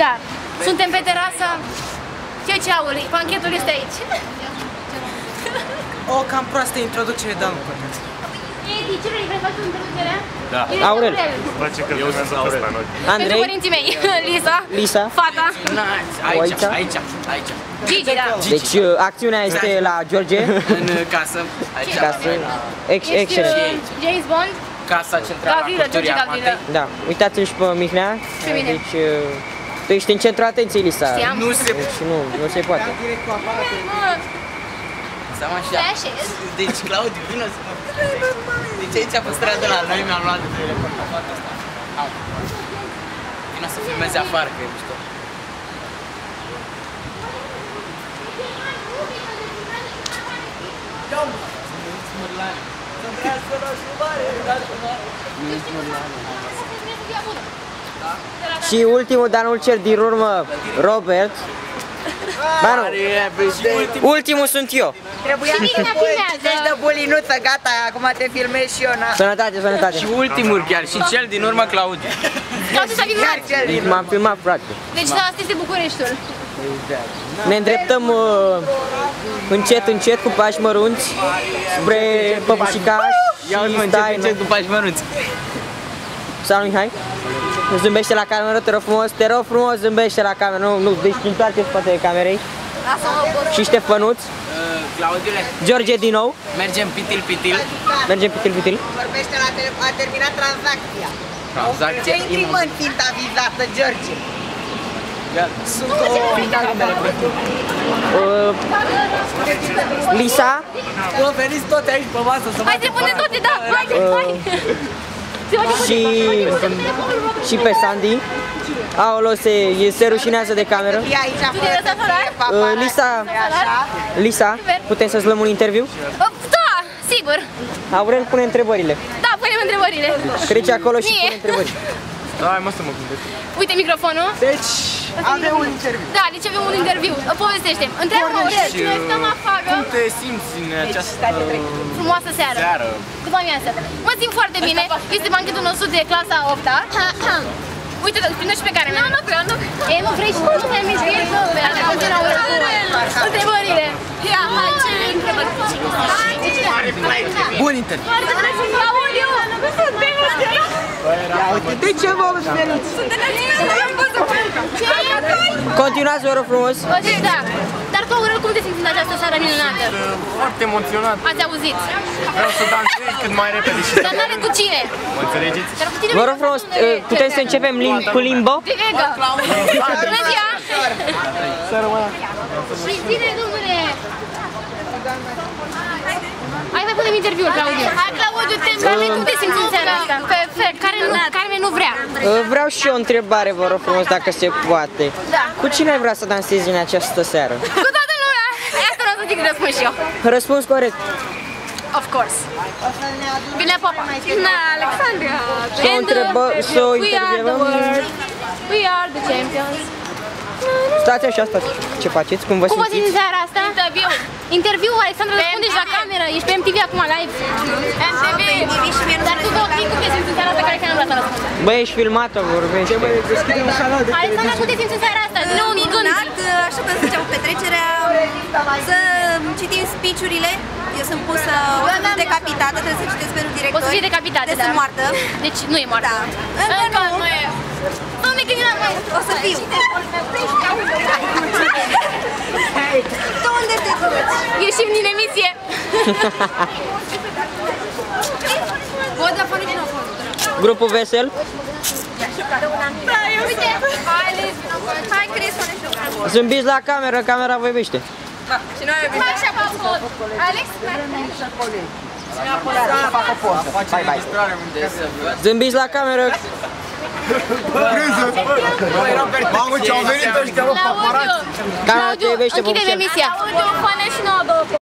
da, suntem pe terasa. Ce-aul, panchetul este aici. O cam proastă introducere, dar nu contează. Edi, ce vrei să faci introducerea? Da. Aurel. Eu sunt Aurel. Pentru părinții mei, Lisa, fata, Aici. Gigi, da. Deci acțiunea este la George. În casă, aici. Casă. Ești Excelent. James Bond? Casa centrală a Gavrilă, George culturii Gavrilă. armatei. Da, uitați-l și pe Mihnea. Și mine. Deci tu ești în centrul atenției, Lisa. Știam. Nu se Deci nu se poate. Seama așa. Deci, Claudiu, vină să mă... Deci aici pe stradă la noi mi-am luat de teleport la fata asta. Vină să filmeze afară, că e mișto. Și ultimul, dar nu cel din urmă, Robert. Ba nu, ultimul sunt eu. Trebuia să Ești de bulinuță, gata, acum te filmez și eu, na. Sănătate, sănătate. Și ultimul chiar, și cel din urmă, Claudiu. Claudiu s-a filmat. M-am filmat, frate. Deci asta este Bucureștiul. Ne îndreptăm încet, încet, cu pași mărunți, spre Păpușicaș și Stainu. Cu pași mărunți. Salut, Mihai. Zâmbește la cameră, te rog frumos, zâmbește la cameră. Nu, deci întoarce spatele camerei. Și Ștefănuț. Claudiule. George din nou. Mergem pitil. Mergem pitil. Vorbește la telefon, a terminat tranzacția. Tranzacție. Ce intri mă în ținta vizată, George? Sunt Lisa. Bă, veniți toate aici pe masă să Hai să punem toate, da, hai. Și pe Sandy. Aolo, se rușinează de cameră. E aici afară. Lisa, putem să-ți luăm un interviu? Da, sigur. Aurel pune întrebările. Da, punem întrebările. Trece acolo și pune întrebări. Hai mă să mă gândesc. Uite microfonul. Deci, avem un interviu. Da, deci avem un interviu. Povestește. Întreabă-mă, Aurel, cine stăm afară? Cum te simți în această Frumoasă seară. După amiază. Mă simt foarte bine. Este banchetul nostru de clasa 8-a. Uite, prinde și pe care mea. Nu vreau, nu. E, nu vrei și tu să mi-ai zis că continuă întrebările. Ia, hai, ce întrebări? Bun interviu. Claudiu! De ce vă auzi? Continuați, vă rog frumos. Da. Dar tu, Aurel, cum te simți în această seară minunată? foarte emoționat. Ați auzit? Vreau să dansez cât mai repede și Dar n-are cu cine? mă înțelegeți? Dar cu cine Vă rog frumos, putem să începem cu limbo? De Vega. Bună ziua! Și ține, domnule! Hai să punem interviul, Claudiu. Hai, Claudiu, cum te simți în seara asta? Perfect. Care nu vrea? Vreau și eu o întrebare, vă rog frumos, dacă se poate. Da. Cu cine ai vrea să dansezi în această seară? Cu toată lumea! Asta nu o să zic răspuns și eu. Răspuns corect. Of course. Bine, Popa. Na, Alexandria. Să o întrebăm, să o intervievăm. We are the champions. Stați așa, stați. Ce faceți? Cum vă Cum vă simțiți simțiți? în seara asta? Interviu, Alexandra, răspundeți la cameră. Ești pe MTV acum, live. MTV. Dar tu, cum te simți în seara asta care ți-am vrea să răspunzi? Băi, ești filmată, vorbește. Alexandra, cum te simți în seara asta? Zi-ne un gând. Aștept să zicem petrecerea, să citim speech-urile. Eu sunt pusă decapitată, trebuie să citesc pentru director. O să fie decapitată, Deci sunt moartă. Deci nu e moartă. Da. Încă nu. Doamne, că din mai. O să fiu. Tu unde te duci? Ieșim din emisie. Grupul vesel. Uite, Hai, Cris, Zâmbiți la cameră, camera vă iubește. hai așa, Alex, Zâmbiți la cameră. Mamă, ce au venit ăștia, mă, paparați! Camera te iubește, închidem Bobusel. emisia. Audio, fane și nouă două.